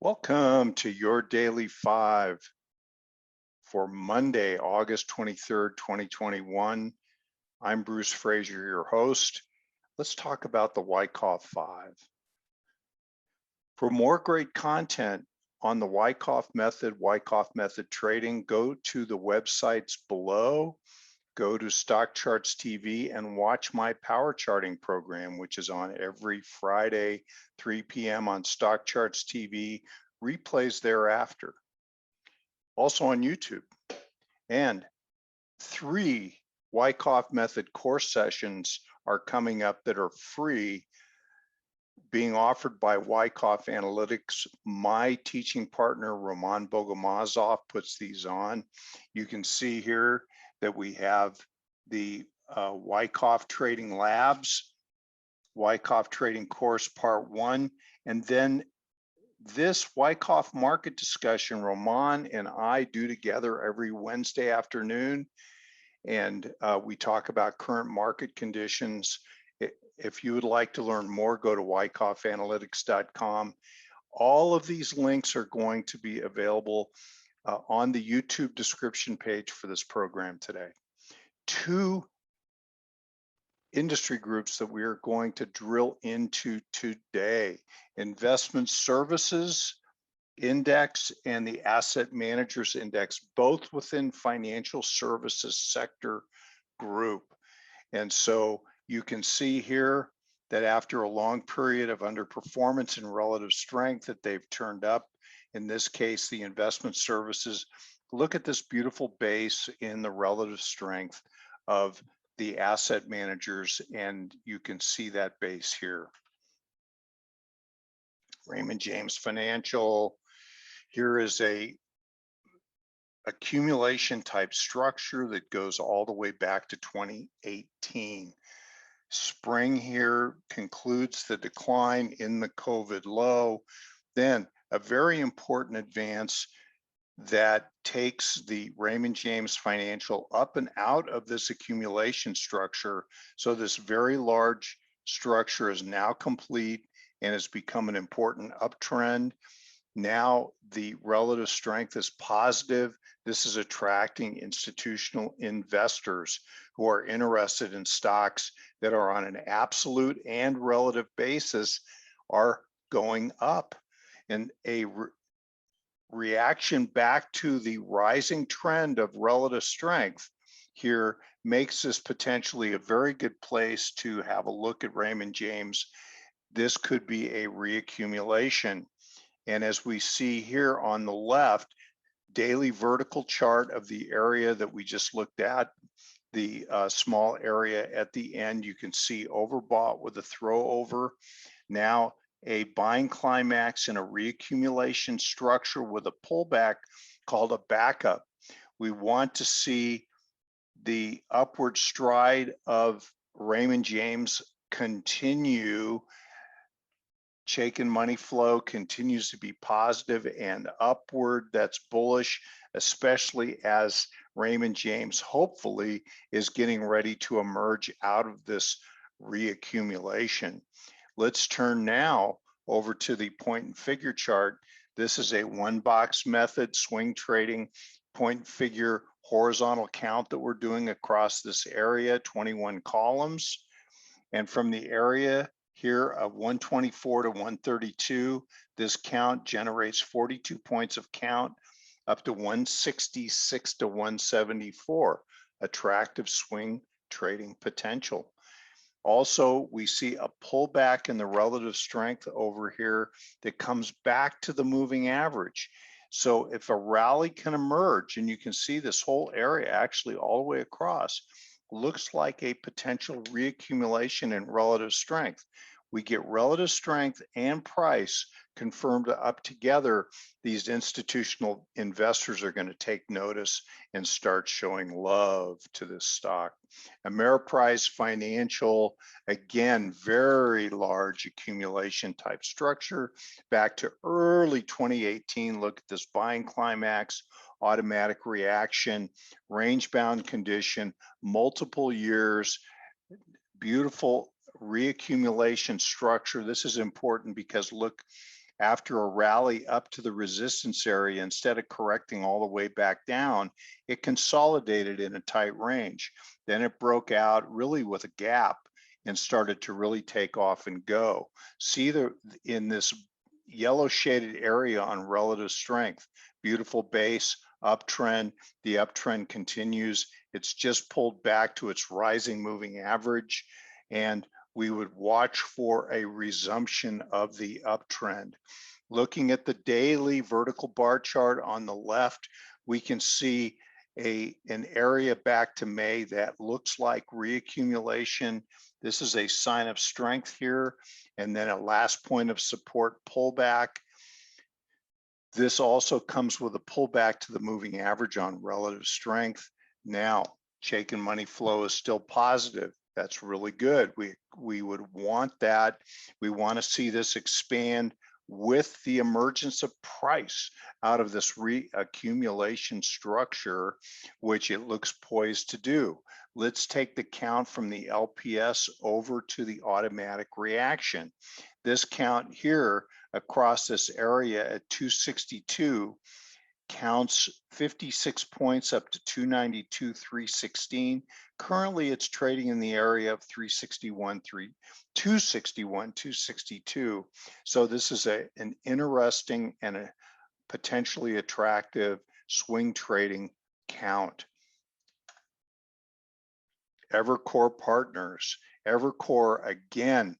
Welcome to your Daily 5 for Monday, August 23rd, 2021. I'm Bruce Fraser, your host. Let's talk about the Wyckoff 5. For more great content on the Wyckoff method trading, go to the websites below, go to StockCharts TV and watch my power charting program, which is on every Friday, 3 p.m. on StockCharts TV, replays thereafter. Also on YouTube. And 3 Wyckoff method course sessions are coming up that are free, being offered by Wyckoff Analytics. My teaching partner, Roman Bogomazov, puts these on. You can see here that we have the Wyckoff Trading Labs, Wyckoff Trading Course Part 1, and then this Wyckoff market discussion Roman and I do together every Wednesday afternoon, and we talk about current market conditions. If you would like to learn more, go to wyckoffanalytics.com. All of these links are going to be available on the YouTube description page for this program today. 2 industry groups that we are going to drill into today: investment services index and the asset managers index, both within financial services sector group. And so you can see here that after a long period of underperformance and relative strength that they've turned up. In this case, the investment services, look at this beautiful base in the relative strength of the asset managers, and you can see that base here. Raymond James Financial, here is a accumulation type structure that goes all the way back to 2018. Spring here concludes the decline in the COVID low. Then a very important advance that takes the Raymond James Financial up and out of this accumulation structure. So this very large structure is now complete and has become an important uptrend. Now the relative strength is positive. This is attracting institutional investors who are interested in stocks that are on an absolute and relative basis are going up. And a reaction back to the rising trend of relative strength here makes this potentially a very good place to have a look at Raymond James. This could be a reaccumulation. And as we see here on the left, daily vertical chart of the area that we just looked at, the small area at the end, you can see overbought with a throw over. Now a buying climax in a reaccumulation structure with a pullback called a backup. We want to see the upward stride of Raymond James continue. Chaikin money flow continues to be positive and upward. That's bullish, especially as Raymond James hopefully is getting ready to emerge out of this reaccumulation. Let's turn now over to the point and figure chart. This is a 1-box method swing trading point and figure horizontal count that we're doing across this area, 21 columns. And from the area here of 124 to 132, this count generates 42 points of count up to 166 to 174, attractive swing trading potential. Also, we see a pullback in the relative strength over here that comes back to the moving average. So if a rally can emerge, and you can see this whole area actually all the way across, looks like a potential reaccumulation in relative strength. We get relative strength and price confirmed up together. These institutional investors are going to take notice and start showing love to this stock. Ameriprise Financial, again, very large accumulation type structure. Back to early 2018, look at this buying climax, automatic reaction, range bound condition, multiple years, beautiful reaccumulation structure. This is important because look, after a rally up to the resistance area, instead of correcting all the way back down, it consolidated in a tight range. Then it broke out really with a gap and started to really take off and go. See in this yellow shaded area on relative strength, beautiful base, uptrend. The uptrend continues. It's just pulled back to its rising moving average, and we would watch for a resumption of the uptrend. Looking at the daily vertical bar chart on the left, we can see an area back to May that looks like reaccumulation. This is a sign of strength here, and then a last point of support pullback. This also comes with a pullback to the moving average on relative strength. Now, Chaikin money flow is still positive. That's really good. We would want that. We want to see this expand with the emergence of price out of this reaccumulation structure, which it looks poised to do. Let's take the count from the LPS over to the automatic reaction. This count here across this area at 262 counts 56 points up to 292, 316. Currently, it's trading in the area of 261, 262. So this is an interesting and a potentially attractive swing trading count. Evercore Partners. Evercore, again,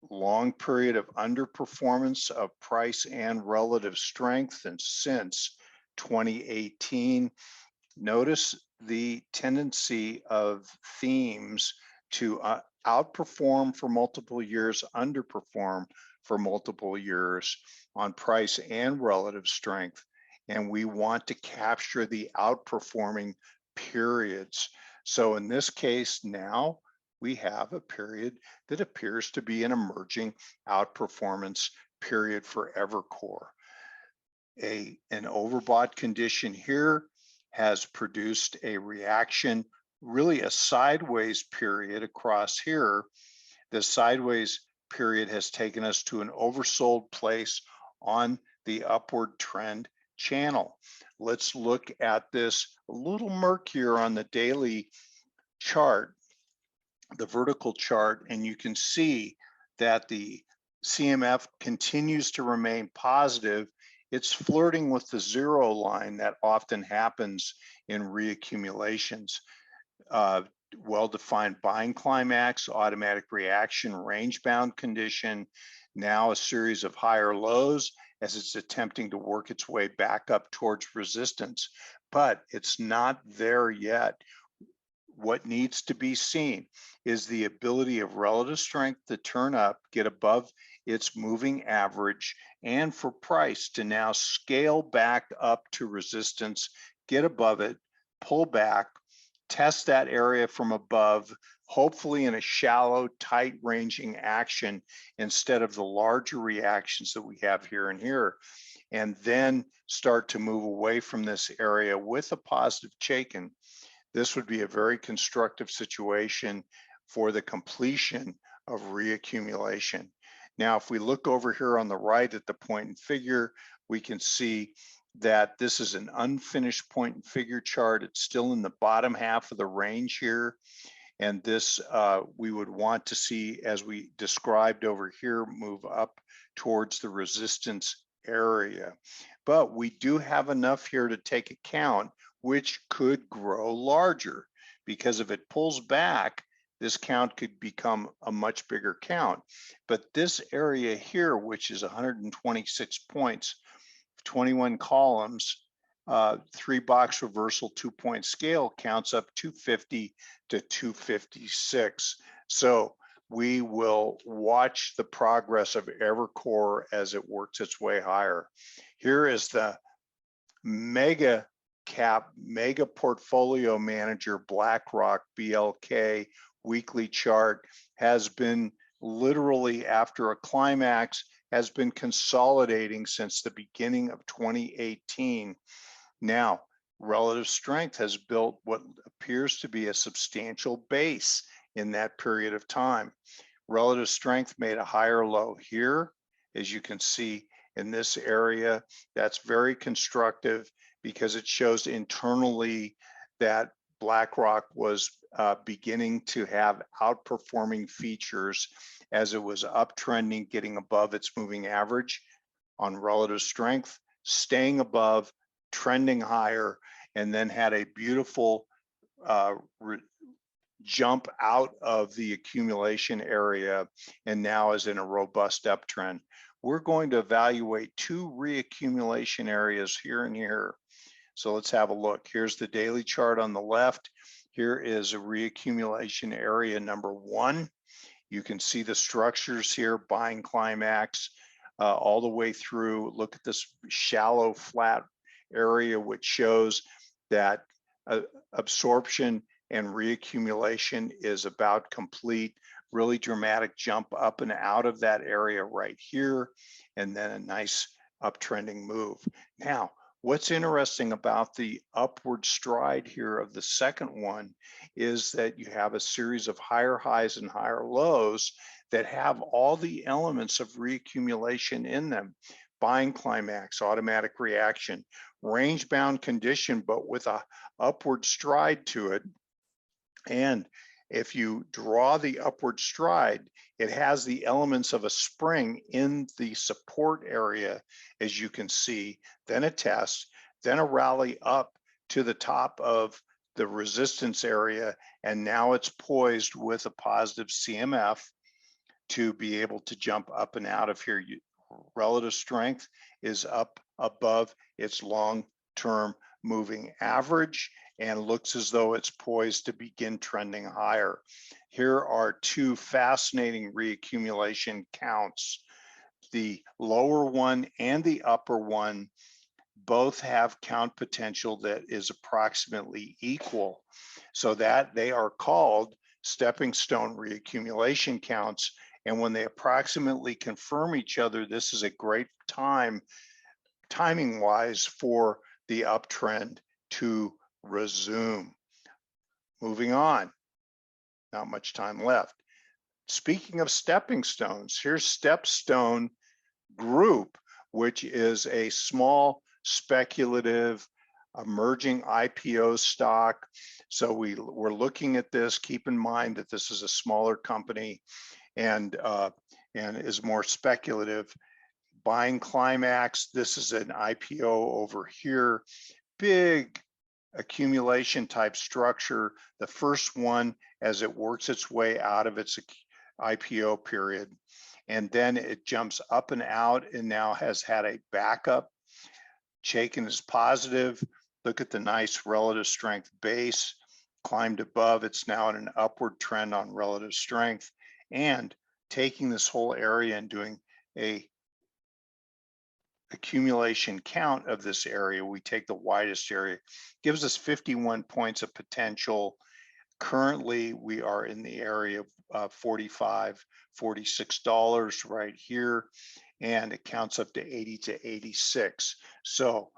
long period of underperformance of price and relative strength, and since 2018. Notice the tendency of themes to outperform for multiple years, underperform for multiple years on price and relative strength. And we want to capture the outperforming periods. So in this case now, we have a period that appears to be an emerging outperformance period for Evercore. An overbought condition here has produced a reaction, really a sideways period across here. The sideways period has taken us to an oversold place on the upward trend channel. Let's look at this a little murkier on the daily chart, the vertical chart, and you can see that the CMF continues to remain positive. It's flirting with the zero line that often happens in reaccumulations. Well-defined buying climax, automatic reaction, range-bound condition, now a series of higher lows as it's attempting to work its way back up towards resistance, but it's not there yet. What needs to be seen is the ability of relative strength to turn up, get above its moving average, and for price to now scale back up to resistance, get above it, pull back, test that area from above, hopefully in a shallow, tight ranging action instead of the larger reactions that we have here and here, and then start to move away from this area with a positive Chaikin. This would be a very constructive situation for the completion of reaccumulation. Now, if we look over here on the right at the point and figure, we can see that this is an unfinished point and figure chart. It's still in the bottom half of the range here. And this we would want to see, as we described over here, move up towards the resistance area. But we do have enough here to take account, which could grow larger, because if it pulls back, this count could become a much bigger count. But this area here, which is 126 points, 21 columns, 3-box reversal, 2-point scale, counts up 250 to 256. So we will watch the progress of Evercore as it works its way higher. Here is the mega cap, mega portfolio manager, Blackrock, BLK, weekly chart, has been literally, after a climax, has been consolidating since the beginning of 2018. Now, relative strength has built what appears to be a substantial base in that period of time. Relative strength made a higher low here, as you can see in this area. That's very constructive because it shows internally that Blackrock was beginning to have outperforming features as it was uptrending, getting above its moving average on relative strength, staying above, trending higher, and then had a beautiful jump out of the accumulation area and now is in a robust uptrend. We're going to evaluate two reaccumulation areas here and here. So let's have a look. Here's the daily chart on the left. Here is a reaccumulation area number 1. You can see the structures here, buying climax all the way through. Look at this shallow flat area, which shows that absorption and reaccumulation is about complete. Really dramatic jump up and out of that area right here, and then a nice uptrending move. Now, what's interesting about the upward stride here of the second one is that you have a series of higher highs and higher lows that have all the elements of reaccumulation in them. Buying climax, automatic reaction, range bound condition, but with a upward stride to it. And if you draw the upward stride, it has the elements of a spring in the support area, as you can see, then a test, then a rally up to the top of the resistance area, and now it's poised with a positive CMF to be able to jump up and out of here. Relative strength is up above its long-term moving average and looks as though it's poised to begin trending higher. Here are two fascinating reaccumulation counts. The lower one and the upper one both have count potential that is approximately equal, so that they are called stepping stone reaccumulation counts. And when they approximately confirm each other, this is a great time, timing-wise, for the uptrend to resume. Moving on, not much time left. Speaking of stepping stones, here's Stepstone Group, which is a small speculative emerging IPO stock. So we're looking at this. Keep in mind that this is a smaller company and is more speculative. Buying climax, this is an IPO over here. Big accumulation type structure. The first one as it works its way out of its IPO period. And then it jumps up and out and now has had a backup. Chaikin is positive. Look at the nice relative strength base. Climbed above. It's now in an upward trend on relative strength. And taking this whole area and doing a accumulation count of this area, we take the widest area, gives us 51 points of potential. Currently, we are in the area of $45, $46 right here, and it counts up to 80 to 86. So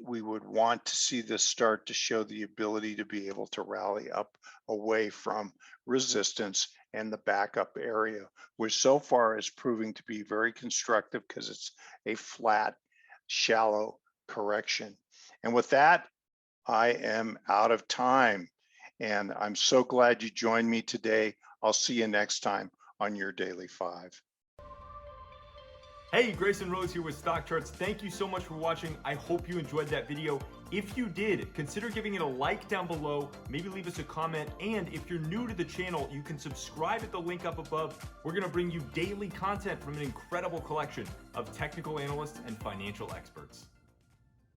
we would want to see this start to show the ability to be able to rally up away from resistance and the backup area, which so far is proving to be very constructive because it's a flat, shallow correction. And with that, I am out of time. And I'm so glad you joined me today. I'll see you next time on your Daily 5. Hey, Grayson Rose here with StockCharts. Thank you so much for watching. I hope you enjoyed that video. If you did, consider giving it a like down below, maybe leave us a comment, and if you're new to the channel, you can subscribe at the link up above. We're gonna bring you daily content from an incredible collection of technical analysts and financial experts.